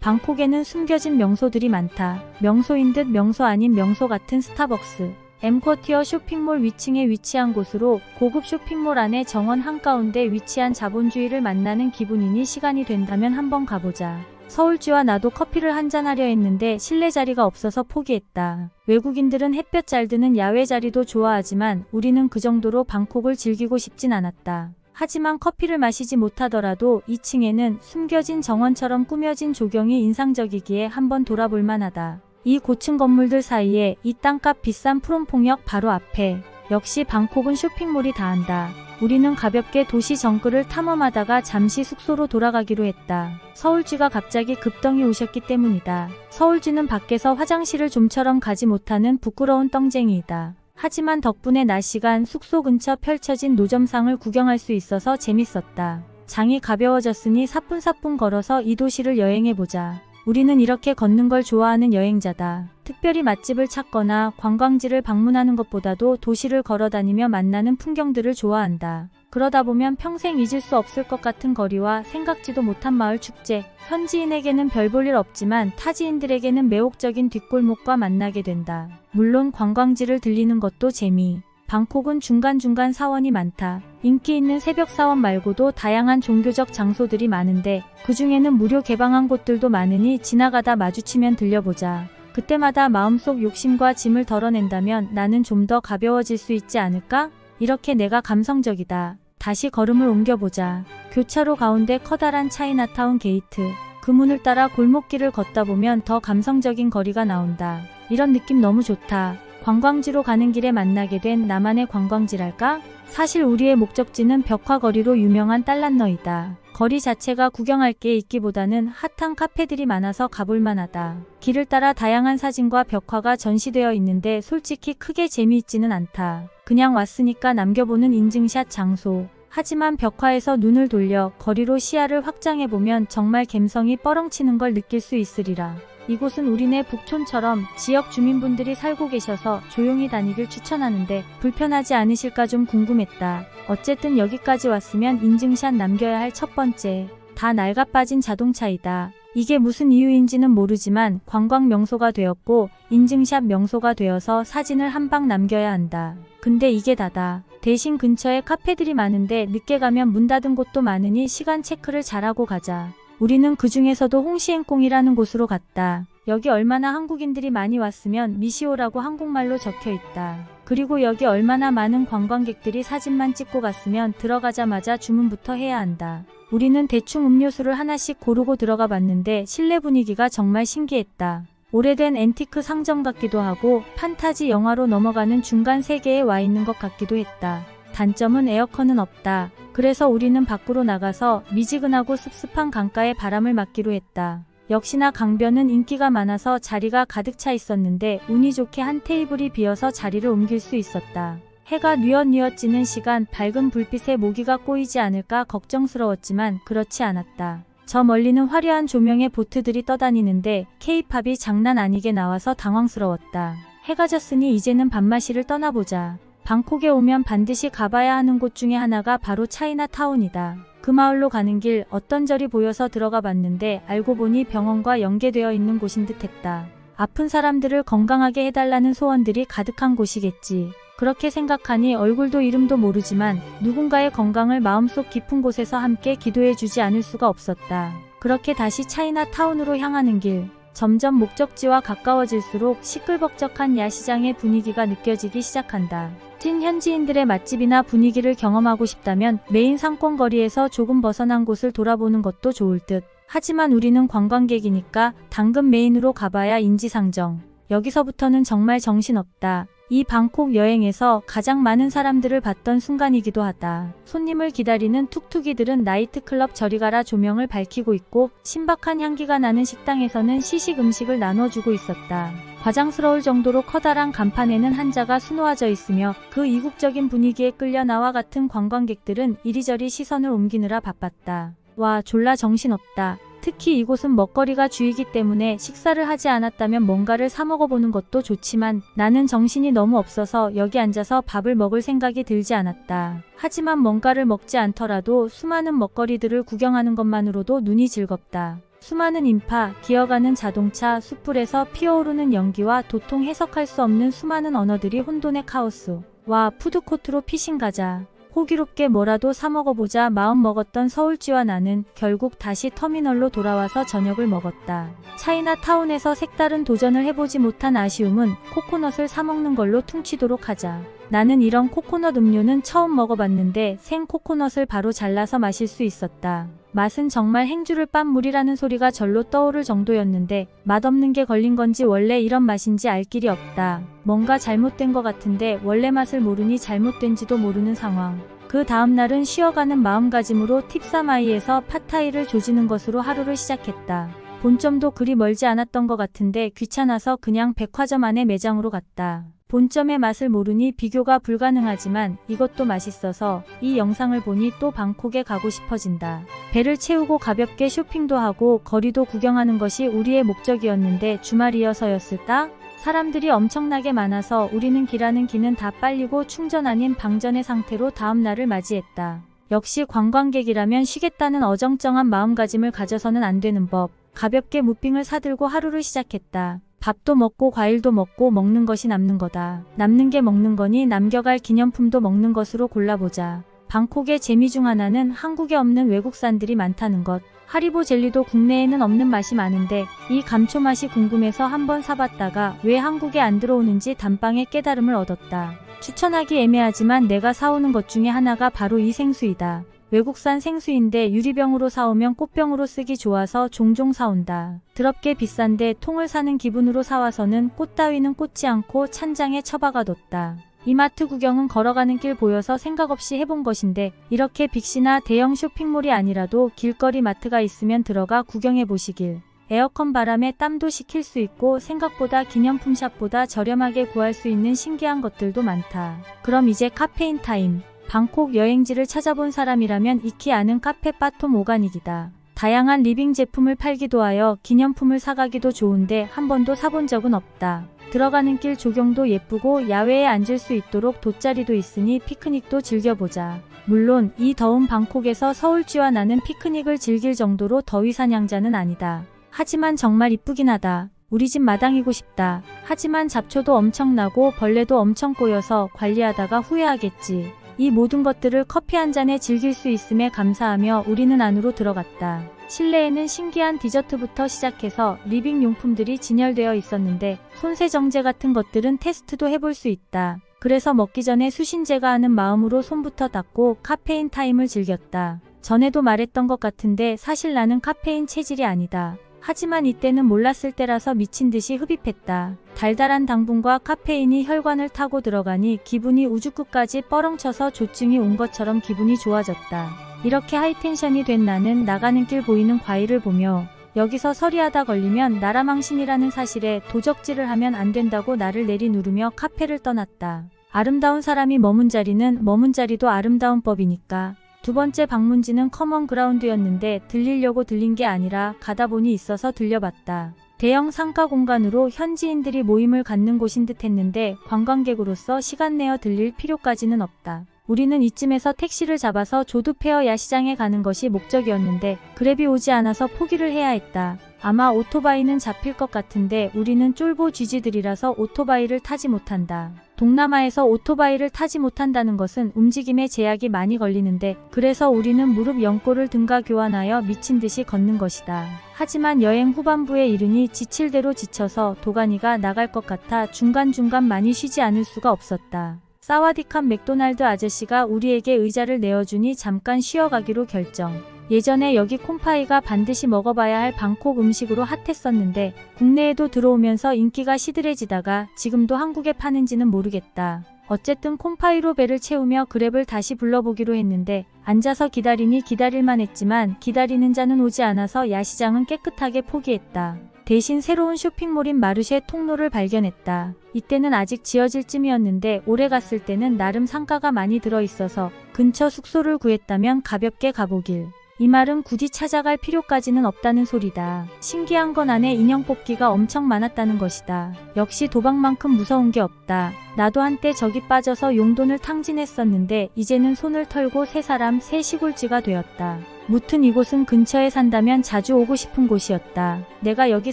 방콕에는 숨겨진 명소들이 많다. 명소인 듯 명소 아닌 명소 같은 스타벅스. M쿼티어 쇼핑몰 위층에 위치한 곳으로 고급 쇼핑몰 안에 정원 한가운데 위치한 자본주의를 만나는 기분이니 시간이 된다면 한번 가보자. 서울쥐와 나도 커피를 한잔 하려 했는데 실내 자리가 없어서 포기했다. 외국인들은 햇볕 잘 드는 야외 자리도 좋아하지만 우리는 그 정도로 방콕을 즐기고 싶진 않았다. 하지만 커피를 마시지 못하더라도 2층에는 숨겨진 정원처럼 꾸며진 조경이 인상적이기에 한번 돌아볼 만하다. 이 고층 건물들 사이에 이 땅값 비싼 프롬퐁역 바로 앞에 역시 방콕은 쇼핑몰이 다한다. 우리는 가볍게 도시 정글을 탐험하다가 잠시 숙소로 돌아가기로 했다. 서울쥐가 갑자기 급덩이 오셨기 때문이다. 서울쥐는 밖에서 화장실을 좀처럼 가지 못하는 부끄러운 떵쟁이이다. 하지만 덕분에 낮 시간 숙소 근처 펼쳐진 노점상을 구경할 수 있어서 재밌었다. 장이 가벼워졌으니 사뿐사뿐 걸어서 이 도시를 여행해보자. 우리는 이렇게 걷는 걸 좋아하는 여행자다. 특별히 맛집을 찾거나 관광지를 방문하는 것보다도 도시를 걸어다니며 만나는 풍경들을 좋아한다. 그러다 보면 평생 잊을 수 없을 것 같은 거리와 생각지도 못한 마을 축제, 현지인에게는 별 볼 일 없지만 타지인들에게는 매혹적인 뒷골목과 만나게 된다. 물론 관광지를 들리는 것도 재미. 방콕은 중간중간 사원이 많다. 인기 있는 새벽 사원 말고도 다양한 종교적 장소들이 많은데 그 중에는 무료 개방한 곳들도 많으니 지나가다 마주치면 들려보자. 그때마다 마음속 욕심과 짐을 덜어낸다면 나는 좀 더 가벼워질 수 있지 않을까? 이렇게 내가 감성적이다. 다시 걸음을 옮겨보자. 교차로 가운데 커다란 차이나타운 게이트. 그 문을 따라 골목길을 걷다 보면 더 감성적인 거리가 나온다. 이런 느낌 너무 좋다. 관광지로 가는 길에 만나게 된 나만의 관광지랄까? 사실 우리의 목적지는 벽화거리로 유명한 딸란너이다. 거리 자체가 구경할 게 있기보다는 핫한 카페들이 많아서 가볼 만하다. 길을 따라 다양한 사진과 벽화가 전시되어 있는데 솔직히 크게 재미있지는 않다. 그냥 왔으니까 남겨보는 인증샷 장소. 하지만 벽화에서 눈을 돌려 거리로 시야를 확장해보면 정말 갬성이 뻐렁치는 걸 느낄 수 있으리라. 이곳은 우리네 북촌처럼 지역 주민분들이 살고 계셔서 조용히 다니길 추천하는데 불편하지 않으실까 좀 궁금했다. 어쨌든 여기까지 왔으면 인증샷 남겨야 할 첫 번째. 다 낡아빠진 자동차이다. 이게 무슨 이유인지는 모르지만 관광 명소가 되었고 인증샷 명소가 되어서 사진을 한 방 남겨야 한다. 근데 이게 다다. 대신 근처에 카페들이 많은데 늦게 가면 문 닫은 곳도 많으니 시간 체크를 잘하고 가자. 우리는 그 중에서도 홍시행콩이라는 곳으로 갔다. 여기 얼마나 한국인들이 많이 왔으면 미시오라고 한국말로 적혀 있다. 그리고 여기 얼마나 많은 관광객들이 사진만 찍고 갔으면 들어가자마자 주문부터 해야 한다. 우리는 대충 음료수를 하나씩 고르고 들어가 봤는데 실내 분위기가 정말 신기했다. 오래된 앤티크 상점 같기도 하고 판타지 영화로 넘어가는 중간 세계에 와 있는 것 같기도 했다. 단점은 에어컨은 없다. 그래서 우리는 밖으로 나가서 미지근하고 습습한 강가의 바람을 맞기로 했다. 역시나 강변은 인기가 많아서 자리가 가득 차 있었는데 운이 좋게 한 테이블이 비어서 자리를 옮길 수 있었다. 해가 뉘엿뉘엿 지는 시간 밝은 불빛에 모기가 꼬이지 않을까 걱정스러웠지만 그렇지 않았다. 저 멀리는 화려한 조명의 보트들이 떠다니는데 케이팝이 장난 아니게 나와서 당황스러웠다. 해가 졌으니 이제는 밤마시를 떠나보자. 방콕에 오면 반드시 가봐야 하는 곳 중에 하나가 바로 차이나타운이다. 그 마을로 가는 길 어떤 절이 보여서 들어가 봤는데 알고 보니 병원과 연계되어 있는 곳인 듯 했다. 아픈 사람들을 건강하게 해달라는 소원들이 가득한 곳이겠지. 그렇게 생각하니 얼굴도 이름도 모르지만 누군가의 건강을 마음속 깊은 곳에서 함께 기도해주지 않을 수가 없었다. 그렇게 다시 차이나타운으로 향하는 길. 점점 목적지와 가까워질수록 시끌벅적한 야시장의 분위기가 느껴지기 시작한다. 찐 현지인들의 맛집이나 분위기를 경험하고 싶다면 메인 상권거리에서 조금 벗어난 곳을 돌아보는 것도 좋을 듯. 하지만 우리는 관광객이니까 당근 메인으로 가봐야 인지상정. 여기서부터는 정말 정신없다. 이 방콕 여행에서 가장 많은 사람들을 봤던 순간이기도 하다. 손님을 기다리는 툭툭이들은 나이트클럽 저리 가라 조명을 밝히고 있고 신박한 향기가 나는 식당에서는 시식 음식을 나눠주고 있었다. 과장스러울 정도로 커다란 간판에는 한자가 수놓아져 있으며 그 이국적인 분위기에 끌려 나와 같은 관광객들은 이리저리 시선을 옮기느라 바빴다. 와, 졸라 정신없다. 특히 이곳은 먹거리가 주이기 때문에 식사를 하지 않았다면 뭔가를 사 먹어보는 것도 좋지만 나는 정신이 너무 없어서 여기 앉아서 밥을 먹을 생각이 들지 않았다. 하지만 뭔가를 먹지 않더라도 수많은 먹거리들을 구경하는 것만으로도 눈이 즐겁다. 수많은 인파, 기어가는 자동차, 숯불에서 피어오르는 연기와 도통 해석할 수 없는 수많은 언어들이 혼돈의 카오스. 와, 푸드코트로 피신 가자. 호기롭게 뭐라도 사 먹어보자 마음 먹었던 서울쥐와 나는 결국 다시 터미널로 돌아와서 저녁을 먹었다. 차이나타운에서 색다른 도전을 해보지 못한 아쉬움은 코코넛을 사 먹는 걸로 퉁치도록 하자. 나는 이런 코코넛 음료는 처음 먹어봤는데 생 코코넛을 바로 잘라서 마실 수 있었다. 맛은 정말 행주를 빤 물이라는 소리가 절로 떠오를 정도였는데 맛없는 게 걸린 건지 원래 이런 맛인지 알 길이 없다. 뭔가 잘못된 것 같은데 원래 맛을 모르니 잘못된지도 모르는 상황. 그 다음날은 쉬어가는 마음가짐으로 팁사마이에서 팟타이를 조지는 것으로 하루를 시작했다. 본점도 그리 멀지 않았던 것 같은데 귀찮아서 그냥 백화점 안에 매장으로 갔다. 본점의 맛을 모르니 비교가 불가능하지만 이것도 맛있어서 이 영상을 보니 또 방콕에 가고 싶어진다. 배를 채우고 가볍게 쇼핑도 하고 거리도 구경하는 것이 우리의 목적이었는데 주말이어서였을까? 사람들이 엄청나게 많아서 우리는 기라는 기는 다 빨리고 충전 아닌 방전의 상태로 다음 날을 맞이했다. 역시 관광객이라면 쉬겠다는 어정쩡한 마음가짐을 가져서는 안 되는 법. 가볍게 무빙을 사들고 하루를 시작했다. 밥도 먹고 과일도 먹고 먹는 것이 남는 거다. 남는 게 먹는 거니 남겨갈 기념품도 먹는 것으로 골라보자. 방콕의 재미 중 하나는 한국에 없는 외국산들이 많다는 것. 하리보 젤리도 국내에는 없는 맛이 많은데 이 감초 맛이 궁금해서 한번 사봤다가 왜 한국에 안 들어오는지 단방에 깨달음을 얻었다. 추천하기 애매하지만 내가 사오는 것 중에 하나가 바로 이 생수이다. 외국산 생수인데 유리병으로 사오면 꽃병으로 쓰기 좋아서 종종 사온다. 더럽게 비싼데 통을 사는 기분으로 사와서는 꽃 따위는 꽂지 않고 찬장에 처박아뒀다. 이마트 구경은 걸어가는 길 보여서 생각 없이 해본 것인데 이렇게 빅시나 대형 쇼핑몰이 아니라도 길거리 마트가 있으면 들어가 구경해보시길. 에어컨 바람에 땀도 식힐 수 있고 생각보다 기념품 샵보다 저렴하게 구할 수 있는 신기한 것들도 많다. 그럼 이제 카페인 타임. 방콕 여행지를 찾아본 사람이라면 익히 아는 카페 바톰 오가닉이다. 다양한 리빙 제품을 팔기도 하여 기념품을 사가기도 좋은데 한 번도 사본 적은 없다. 들어가는 길 조경도 예쁘고 야외에 앉을 수 있도록 돗자리도 있으니 피크닉도 즐겨보자. 물론 이 더운 방콕에서 서울쥐와 나는 피크닉을 즐길 정도로 더위 사냥자는 아니다. 하지만 정말 이쁘긴 하다. 우리 집 마당이고 싶다. 하지만 잡초도 엄청나고 벌레도 엄청 꼬여서 관리하다가 후회하겠지. 이 모든 것들을 커피 한 잔에 즐길 수 있음에 감사하며 우리는 안으로 들어갔다. 실내에는 신기한 디저트부터 시작해서 리빙 용품들이 진열되어 있었는데 손세정제 같은 것들은 테스트도 해볼 수 있다. 그래서 먹기 전에 수신제가 하는 마음으로 손부터 닦고 카페인 타임을 즐겼다. 전에도 말했던 것 같은데 사실 나는 카페인 체질이 아니다. 하지만 이때는 몰랐을 때라서 미친 듯이 흡입했다. 달달한 당분과 카페인이 혈관을 타고 들어가니 기분이 우주 끝까지 뻐렁쳐서 조증이 온 것처럼 기분이 좋아졌다. 이렇게 하이텐션이 된 나는 나가는 길 보이는 과일을 보며 여기서 서리하다 걸리면 나라망신이라는 사실에 도적질을 하면 안 된다고 나를 내리누르며 카페를 떠났다. 아름다운 사람이 머문 자리는 머문 자리도 아름다운 법이니까. 두 번째 방문지는 커먼 그라운드였는데 들리려고 들린 게 아니라 가다 보니 있어서 들려봤다. 대형 상가 공간으로 현지인들이 모임을 갖는 곳인 듯 했는데 관광객으로서 시간 내어 들릴 필요까지는 없다. 우리는 이쯤에서 택시를 잡아서 조드페어 야시장에 가는 것이 목적이었는데 그랩이 오지 않아서 포기를 해야 했다. 아마 오토바이는 잡힐 것 같은데 우리는 쫄보 쥐지들이라서 오토바이를 타지 못한다. 동남아에서 오토바이를 타지 못한다는 것은 움직임에 제약이 많이 걸리는데 그래서 우리는 무릎 연골을 등가 교환하여 미친 듯이 걷는 것이다. 하지만 여행 후반부에 이르니 지칠 대로 지쳐서 도가니가 나갈 것 같아 중간중간 많이 쉬지 않을 수가 없었다. 사와디캅 맥도날드 아저씨가 우리에게 의자를 내어주니 잠깐 쉬어가기로 결정. 예전에 여기 콩파이가 반드시 먹어봐야 할 방콕 음식으로 핫했었는데 국내에도 들어오면서 인기가 시들해지다가 지금도 한국에 파는지는 모르겠다. 어쨌든 콩파이로 배를 채우며 그랩을 다시 불러보기로 했는데 앉아서 기다리니 기다릴만 했지만 기다리는 자는 오지 않아서 야시장은 깨끗하게 포기했다. 대신 새로운 쇼핑몰인 마르쉐 통로를 발견했다. 이때는 아직 지어질 쯤이었는데 올해 갔을 때는 나름 상가가 많이 들어있어서 근처 숙소를 구했다면 가볍게 가보길. 이 말은 굳이 찾아갈 필요까지는 없다는 소리다. 신기한 건 안에 인형 뽑기가 엄청 많았다는 것이다. 역시 도박만큼 무서운 게 없다. 나도 한때 저기 빠져서 용돈을 탕진했었는데 이제는 손을 털고 새 사람 새 시골쥐가 되었다. 무튼 이곳은 근처에 산다면 자주 오고 싶은 곳이었다. 내가 여기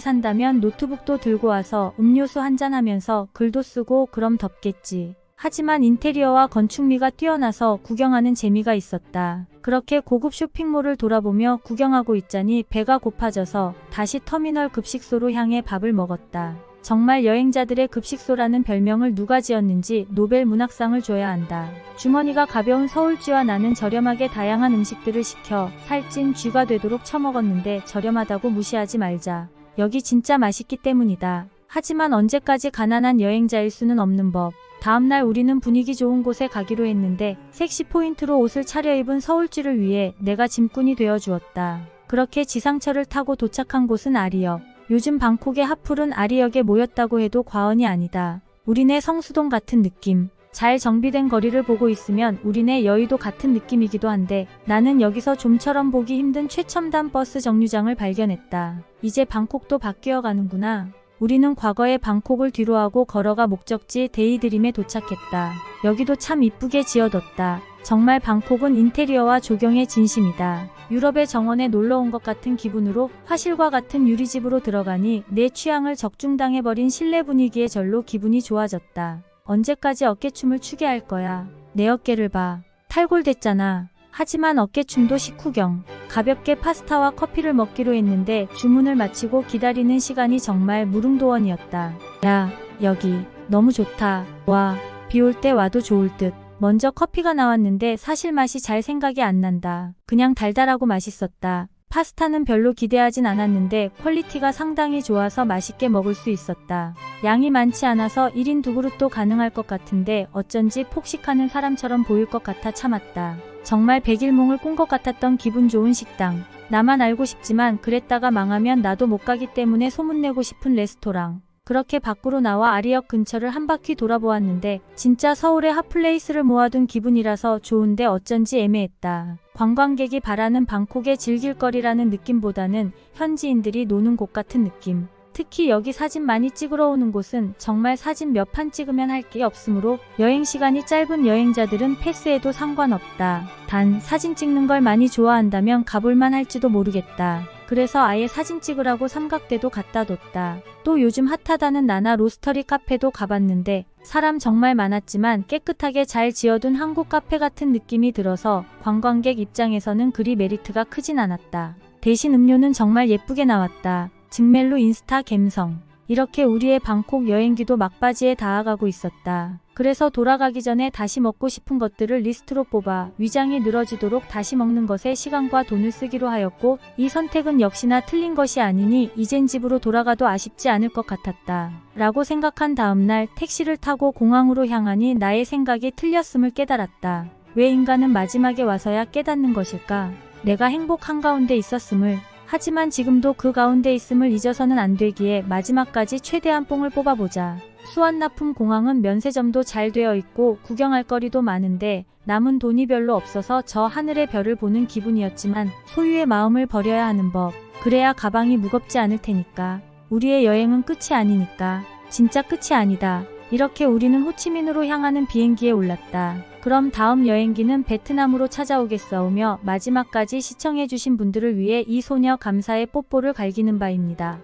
산다면 노트북도 들고 와서 음료수 한잔 하면서 글도 쓰고 그럼 덥겠지. 하지만 인테리어와 건축미가 뛰어나서 구경하는 재미가 있었다. 그렇게 고급 쇼핑몰을 돌아보며 구경하고 있자니 배가 고파져서 다시 터미널 급식소로 향해 밥을 먹었다. 정말 여행자들의 급식소라는 별명을 누가 지었는지 노벨 문학상을 줘야 한다. 주머니가 가벼운 서울쥐와 나는 저렴하게 다양한 음식들을 시켜 살찐 쥐가 되도록 처먹었는데 저렴하다고 무시하지 말자. 여기 진짜 맛있기 때문이다. 하지만 언제까지 가난한 여행자일 수는 없는 법. 다음날 우리는 분위기 좋은 곳에 가기로 했는데 섹시 포인트로 옷을 차려입은 서울쥐를 위해 내가 짐꾼이 되어 주었다. 그렇게 지상철을 타고 도착한 곳은 아리역. 요즘 방콕의 핫플은 아리역에 모였다고 해도 과언이 아니다. 우리네 성수동 같은 느낌. 잘 정비된 거리를 보고 있으면 우리네 여의도 같은 느낌이기도 한데 나는 여기서 좀처럼 보기 힘든 최첨단 버스 정류장을 발견했다. 이제 방콕도 바뀌어 가는구나. 우리는 과거의 방콕을 뒤로하고 걸어가 목적지 데이드림에 도착했다. 여기도 참 이쁘게 지어뒀다. 정말 방콕은 인테리어와 조경의 진심이다. 유럽의 정원에 놀러온 것 같은 기분으로 화실과 같은 유리집으로 들어가니 내 취향을 적중당해버린 실내 분위기에 절로 기분이 좋아졌다. 언제까지 어깨춤을 추게 할 거야. 내 어깨를 봐. 탈골됐잖아. 하지만 어깨춤도 식후경. 가볍게 파스타와 커피를 먹기로 했는데 주문을 마치고 기다리는 시간이 정말 무릉도원이었다. 야, 여기 너무 좋다. 와, 비 올 때 와도 좋을 듯. 먼저 커피가 나왔는데 사실 맛이 잘 생각이 안 난다. 그냥 달달하고 맛있었다. 파스타는 별로 기대하진 않았는데 퀄리티가 상당히 좋아서 맛있게 먹을 수 있었다. 양이 많지 않아서 1인 2그릇도 가능할 것 같은데 어쩐지 폭식하는 사람처럼 보일 것 같아 참았다. 정말 백일몽을 꾼 것 같았던 기분 좋은 식당. 나만 알고 싶지만 그랬다가 망하면 나도 못 가기 때문에 소문내고 싶은 레스토랑. 그렇게 밖으로 나와 아리역 근처를 한 바퀴 돌아보았는데 진짜 서울의 핫플레이스를 모아둔 기분이라서 좋은데 어쩐지 애매했다. 관광객이 바라는 방콕의 즐길거리라는 느낌보다는 현지인들이 노는 곳 같은 느낌. 특히 여기 사진 많이 찍으러 오는 곳은 정말 사진 몇 판 찍으면 할 게 없으므로 여행 시간이 짧은 여행자들은 패스해도 상관없다. 단 사진 찍는 걸 많이 좋아한다면 가볼만 할지도 모르겠다. 그래서 아예 사진 찍으라고 삼각대도 갖다 뒀다. 또 요즘 핫하다는 나나 로스터리 카페도 가봤는데 사람 정말 많았지만 깨끗하게 잘 지어둔 한국 카페 같은 느낌이 들어서 관광객 입장에서는 그리 메리트가 크진 않았다. 대신 음료는 정말 예쁘게 나왔다. 증멜로 인스타 갬성. 이렇게 우리의 방콕 여행기도 막바지에 다가가고 있었다. 그래서 돌아가기 전에 다시 먹고 싶은 것들을 리스트로 뽑아 위장이 늘어지도록 다시 먹는 것에 시간과 돈을 쓰기로 하였고 이 선택은 역시나 틀린 것이 아니니 이젠 집으로 돌아가도 아쉽지 않을 것 같았다. 라고 생각한 다음날 택시를 타고 공항으로 향하니 나의 생각이 틀렸음을 깨달았다. 왜 인간은 마지막에 와서야 깨닫는 것일까? 내가 행복 한가운데 있었음을. 하지만 지금도 그 가운데 있음을 잊어서는 안 되기에 마지막까지 최대한 뽕을 뽑아보자. 수완나품 공항은 면세점도 잘 되어 있고 구경할 거리도 많은데 남은 돈이 별로 없어서 저 하늘의 별을 보는 기분이었지만 소유의 마음을 버려야 하는 법. 그래야 가방이 무겁지 않을 테니까. 우리의 여행은 끝이 아니니까. 진짜 끝이 아니다. 이렇게 우리는 호치민으로 향하는 비행기에 올랐다. 그럼 다음 여행기는 베트남으로 찾아오겠사오며 마지막까지 시청해주신 분들을 위해 이 소녀 감사의 뽀뽀를 갈기는 바입니다.